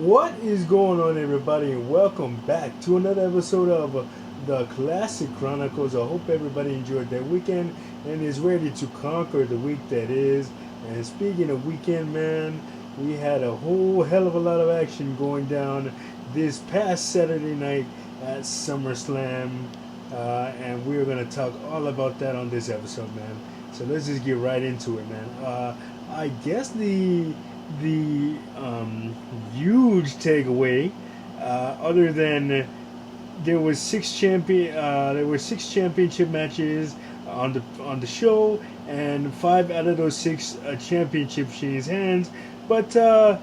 What is going on, everybody, and welcome back to another episode of the Classic Chronicles. I hope everybody enjoyed their weekend and is ready to conquer the week that is. And speaking of weekend, man, we had a whole hell of a lot of action going down this past Saturday night at SummerSlam, and we're gonna talk all about that on this episode, man. So let's just get right into it, man. I guess the huge takeaway, other than there were six championship matches on the show, and five out of those six championships in his hands. But the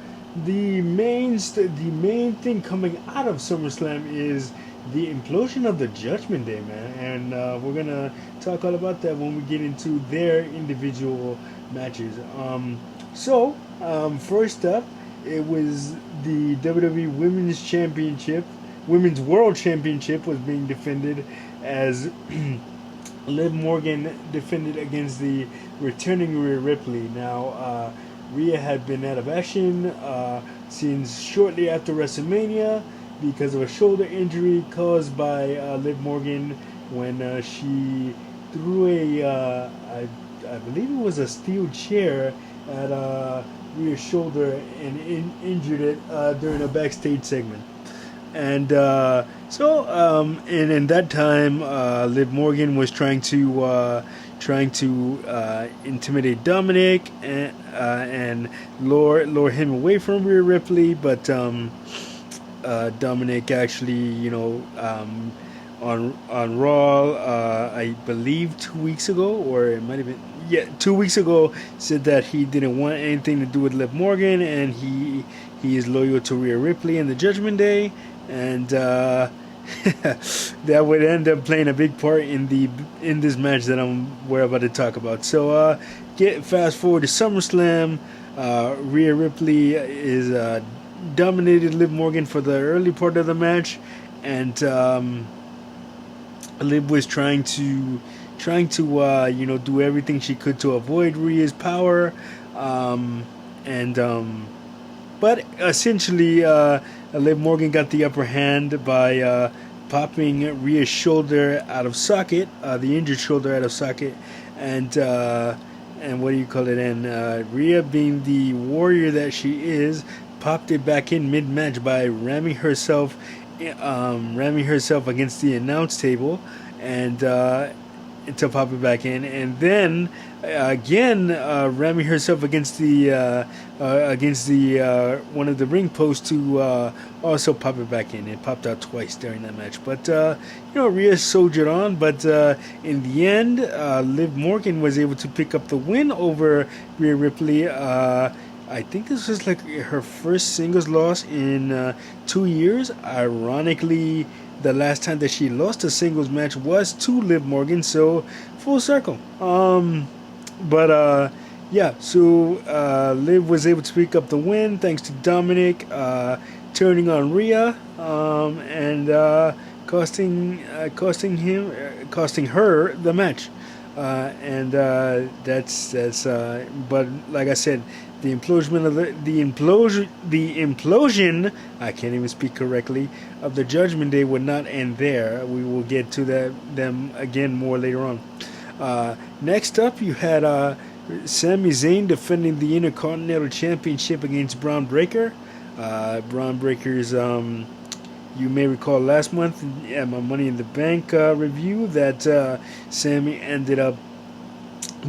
main thing coming out of SummerSlam is the implosion of the Judgment Day, man, and we're gonna talk all about that when we get into their individual matches. First up, it was the WWE Women's Championship. Women's World Championship was being defended as Liv Morgan defended against the returning Rhea Ripley. Now, Rhea had been out of action since shortly after WrestleMania because of a shoulder injury caused by Liv Morgan when she threw I believe it was a steel chair at Rhea's shoulder and injured it during a backstage segment. And and in that time, Liv Morgan was trying to intimidate Dominic and lure him away from Rhea Ripley, but Dominic actually, on Raw, I believe 2 weeks ago, or it might have been 2 weeks ago, said that he didn't want anything to do with Liv Morgan, and he is loyal to Rhea Ripley and the Judgment Day, and that would end up playing a big part in this match that we're about to talk about. So get fast forward to SummerSlam. Rhea Ripley is dominated Liv Morgan for the early part of the match, and Liv was trying to do everything she could to avoid Rhea's power, but essentially Liv Morgan got the upper hand by popping Rhea's shoulder out of socket, the injured shoulder out of socket, and what do you call it? And Rhea, being the warrior that she is, popped it back in mid-match by ramming herself against the announce table, and to pop it back in, and then again ramming herself against the one of the ring posts to also pop it back in. It popped out twice during that match, but Rhea soldiered on. But in the end, Liv Morgan was able to pick up the win over Rhea Ripley. I think this was like her first singles loss in 2 years. Ironically, the last time that she lost a singles match was to Liv Morgan, so full circle. Liv was able to pick up the win thanks to Dominic turning on Rhea and costing her the match. But like I said, the implosion, I can't even speak correctly, of the Judgment Day would not end there. We will get to them again more later on. Next up, you had Sami Zayn defending the Intercontinental Championship against Braun Breaker. Braun Breaker's, you may recall last month at my Money in the Bank review that Sami ended up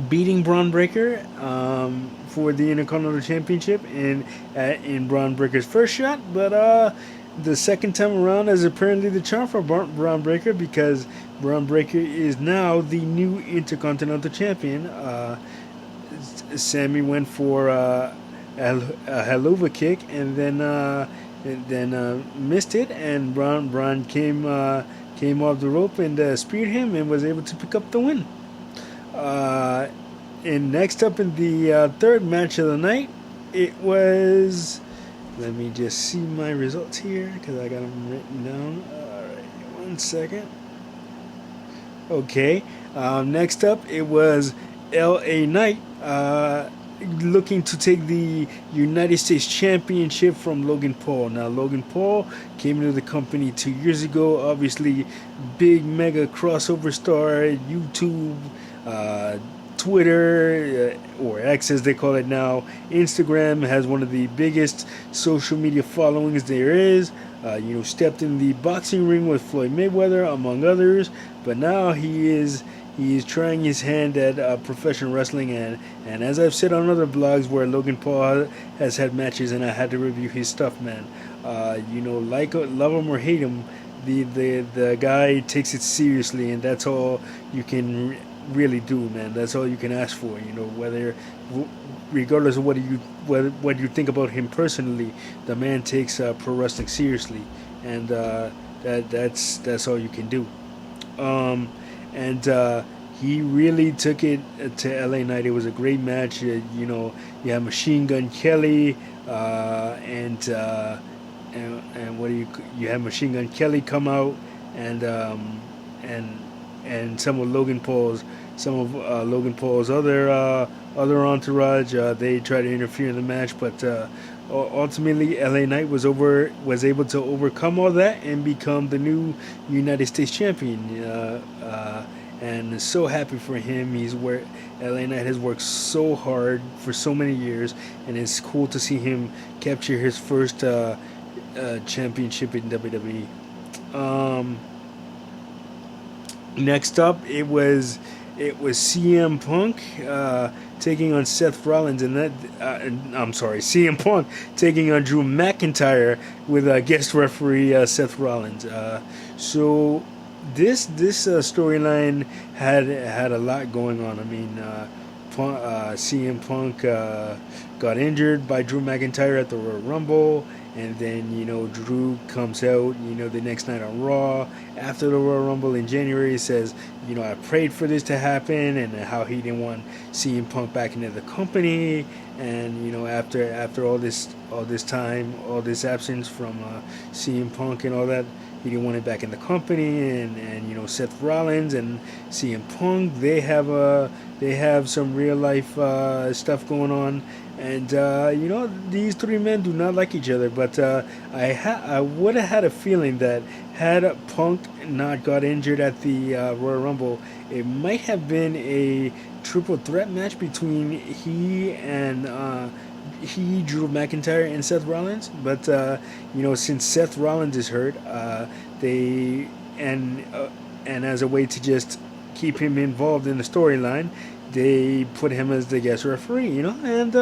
beating Braun Breaker for the Intercontinental Championship in Braun Breaker's first shot, but the second time around is apparently the charm for Braun Breaker, because Braun Breaker is now the new Intercontinental Champion. Sami went for a Helluva kick and then missed it, and Braun came off the rope and speared him and was able to pick up the win. And next up in the third match of the night, it was... Let me just see my results here, because I got them written down. Alright, 1 second. Okay, next up, it was LA Knight looking to take the United States Championship from Logan Paul. Now, Logan Paul came into the company 2 years ago. Obviously, big mega crossover star, YouTube, uh, Twitter, or X as they call it now. Instagram has one of the biggest social media followings there is. Stepped in the boxing ring with Floyd Mayweather, among others. But now he is trying his hand at professional wrestling, and as I've said on other blogs where Logan Paul has had matches, and I had to review his stuff, man. Love him or hate him, the guy takes it seriously, and that's all you can really do, man. That's all you can ask for. Regardless of what you think about him personally, the man takes pro wrestling seriously, and that's all you can do. And he really took it to LA Knight. It was a great match. You have Machine Gun Kelly, and what do you have Machine Gun Kelly come out, and some of Logan Paul's other entourage. They tried to interfere in the match, but ultimately LA Knight was able to overcome all that and become the new United States champion. And so happy for him. LA Knight has worked so hard for so many years, and it's cool to see him capture his first championship in WWE. Next up, it was CM Punk taking on Seth Rollins, and CM Punk taking on Drew McIntyre with guest referee Seth Rollins. So this storyline had a lot going on. I mean, CM Punk got injured by Drew McIntyre at the Royal Rumble, and then Drew comes out the next night on Raw after the Royal Rumble in January. Says I prayed for this to happen, and how he didn't want CM Punk back into the company, and after all this time, all this absence from CM Punk and all that, he didn't want it back in the company. And Seth Rollins and CM Punk, they have some real life stuff going on. And these three men do not like each other, but I would have had a feeling that had Punk not got injured at the Royal Rumble, it might have been a triple threat match between Drew McIntyre and Seth Rollins. But since Seth Rollins is hurt, and as a way to just keep him involved in the storyline, they put him as the guest referee, and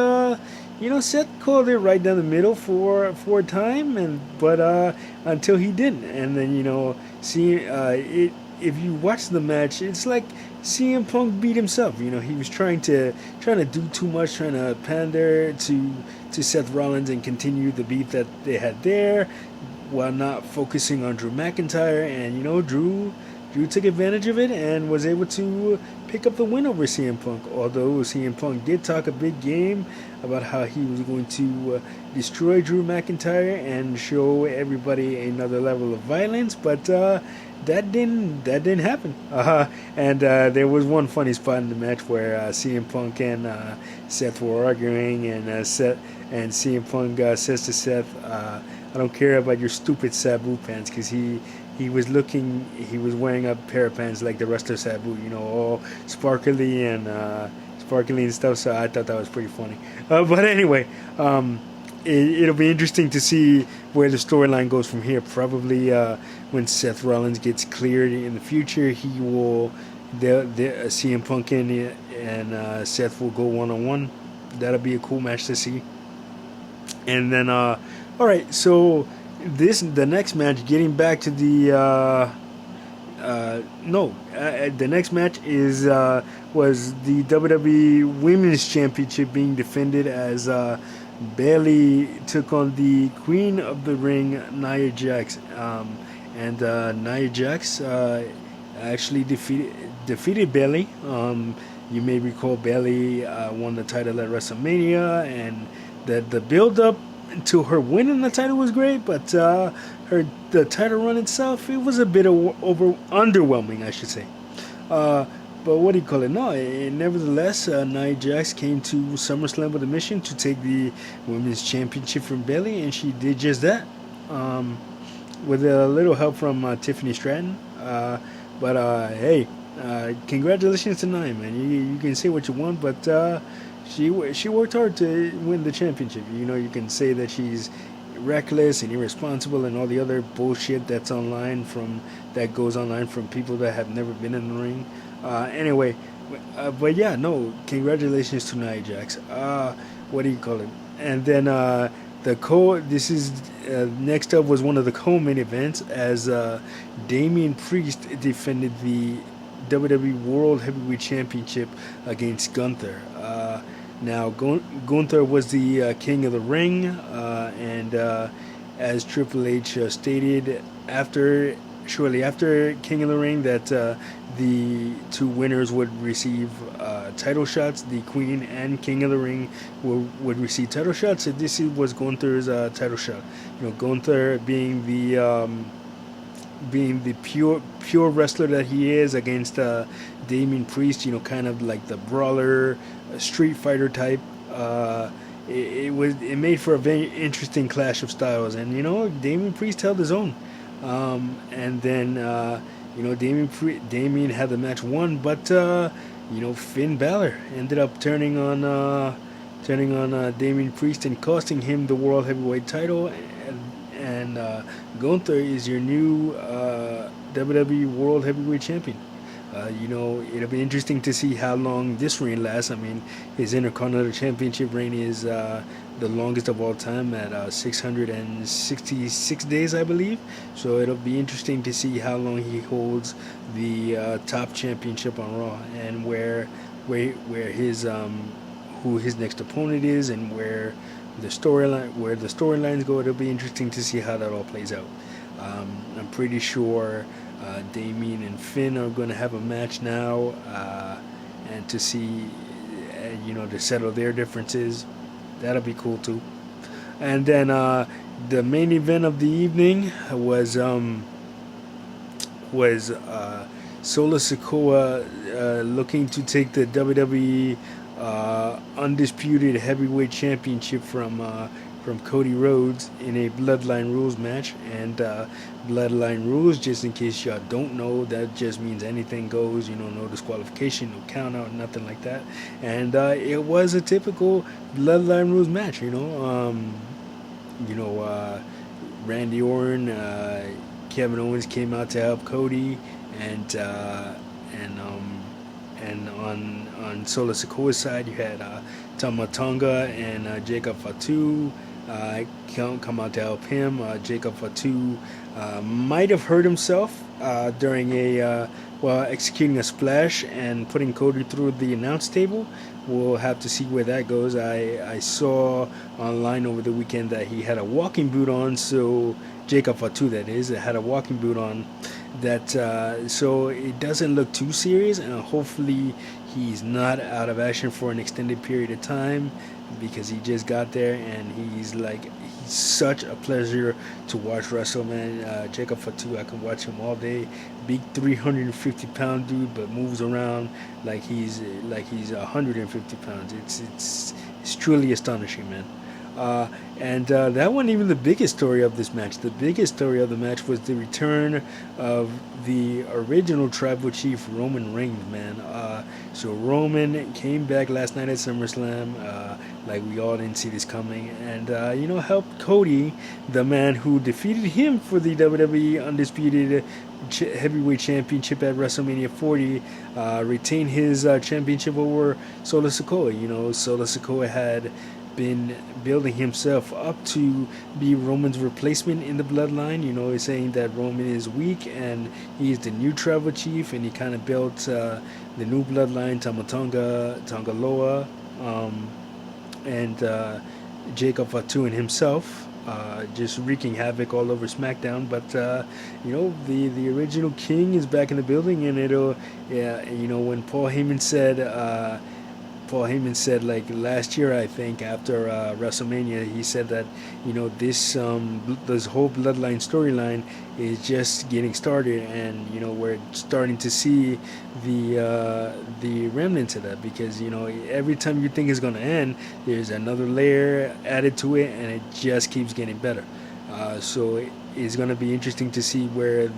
Seth called it right down the middle for a time, but until he didn't, and then if you watch the match, it's like CM Punk beat himself. He was trying to do too much, trying to pander to Seth Rollins and continue the beef that they had there, while not focusing on Drew McIntyre. And Drew took advantage of it and was able to pick up the win over CM Punk. Although CM Punk did talk a big game about how he was going to destroy Drew McIntyre and show everybody another level of violence, but that didn't happen. And there was one funny spot in the match where CM Punk and Seth were arguing, and CM Punk says to Seth, "I don't care about your stupid Sabu pants," because he was wearing a pair of pants like the rest of Sabu, all sparkly and stuff. So I thought that was pretty funny. But anyway, it'll be interesting to see where the storyline goes from here. Probably when Seth Rollins gets cleared in the future, CM Punk and Seth will go one-on-one. That'll be a cool match to see. And then, all right, so the next match, getting back to the next match was the WWE Women's Championship being defended as Bayley took on the Queen of the Ring, Nia Jax, and Nia Jax actually defeated Bayley. You may recall Bayley won the title at WrestleMania, and the build up to her winning the title was great, but the title run itself, it was a bit underwhelming, I should say. But what do you call it? No, nevertheless, Nia Jax came to SummerSlam with a mission to take the women's championship from Bayley, and she did just that. Um, with a little help from Tiffany Stratton. But hey, congratulations to Nia, man. You can say what you want, but she worked hard to win the championship. You know, you can say that she's reckless and irresponsible and all the other bullshit that goes online from people that have never been in the ring. Anyway, but yeah, no, congratulations to Nia Jax. What do you call it? And then this is next up was one of the co-main events as Damian Priest defended the WWE World Heavyweight Championship against Gunther. Now, Gunther was the king of the ring, and as Triple H stated shortly after King of the Ring, that the two winners would receive title shots. The Queen and King of the Ring would receive title shots. So this was Gunther's title shot. You know, Gunther being the pure wrestler that he is against Damian Priest, you know, kind of like the brawler, street fighter type. It made for a very interesting clash of styles, and you know, Damian Priest held his own. And then you know, Damian had the match won, but you know, Finn Balor ended up turning on Damian Priest and costing him the World Heavyweight title. And Gunther is your new WWE World Heavyweight Champion. You know, it'll be interesting to see how long this reign lasts. I mean, his Intercontinental Championship reign is the longest of all time at 666 days, I believe. So it'll be interesting to see how long he holds the top championship on Raw, and where his who his next opponent is, and where the storylines go. It'll be interesting to see how that all plays out. I'm pretty sure Damien and Finn are going to have a match now, and to see, you know, to settle their differences. That'll be cool too. And then the main event of the evening was Solo Sikoa looking to take the WWE undisputed heavyweight championship from Cody Rhodes in a Bloodline Rules match. And Bloodline Rules, just in case y'all don't know, that just means anything goes. You know, no disqualification, no count out, nothing like that. And it was a typical Bloodline Rules match. Randy Orton, Kevin Owens came out to help Cody, and on Solo Sikoa's side, you had Tama Tonga and Jacob Fatu come out to help him. Jacob Fatu might have hurt himself during while executing a splash and putting Cody through the announce table. We'll have to see where that goes. I saw online over the weekend that he had a walking boot on, so Jacob Fatu, that is, had a walking boot on. That so it doesn't look too serious, and hopefully he's not out of action for an extended period of time, because he just got there, and he's such a pleasure to watch wrestle, man. Jacob Fatu, I can watch him all day. Big 350-pound dude, but moves around like he's 150 pounds. It's truly astonishing, man. And that wasn't even the biggest story of this match. The biggest story of the match was the return of the original Tribal Chief, Roman Reigns, man. So Roman came back last night at SummerSlam, like we all didn't see this coming, and helped Cody, the man who defeated him for the WWE Undisputed Heavyweight Championship at WrestleMania 40, retain his championship over Solo Sikoa. Solo Sikoa had been building himself up to be Roman's replacement in the bloodline. He's saying that Roman is weak and he's the new tribal chief, and he kind of built the new bloodline, Tonga Loa, and Jacob Fatu and himself, just wreaking havoc all over SmackDown. But the original king is back in the building, and when Paul Heyman said Paul Heyman said, like last year, I think after WrestleMania, he said that this whole Bloodline storyline is just getting started, and we're starting to see the remnants of that, because every time you think it's going to end, there's another layer added to it, and it just keeps getting better. So it's going to be interesting to see where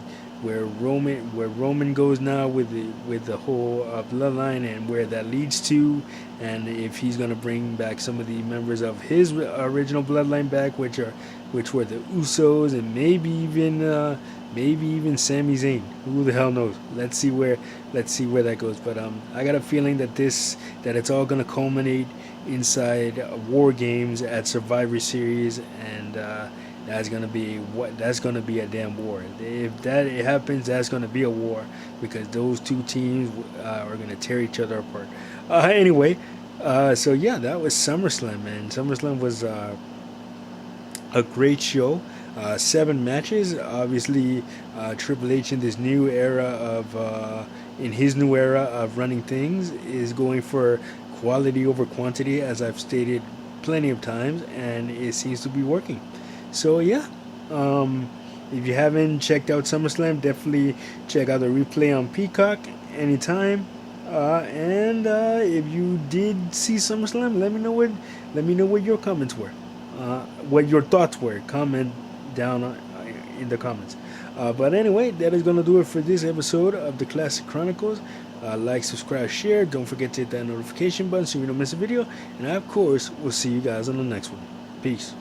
Roman goes now with the whole bloodline, and where that leads to, and if he's gonna bring back some of the members of his original bloodline back, which were the Usos, and maybe even Sami Zayn. Who the hell knows? Let's see where that goes. But I got a feeling that it's all gonna culminate inside War Games at Survivor Series, and that's gonna be a damn war. If that happens, that's gonna be a war, because those two teams are gonna tear each other apart. Anyway, so yeah, that was SummerSlam, man. SummerSlam was a great show. 7 matches. Obviously, Triple H in his new era of running things is going for quality over quantity, as I've stated plenty of times, and it seems to be working. So yeah, if you haven't checked out SummerSlam, definitely check out the replay on Peacock anytime. And if you did see SummerSlam, let me know what your comments were, what your thoughts were. Comment down in the comments. But anyway, that is gonna do it for this episode of the Classic Chronicles. Like, subscribe, share. Don't forget to hit that notification button so you don't miss a video. And I, of course, will see you guys on the next one. Peace.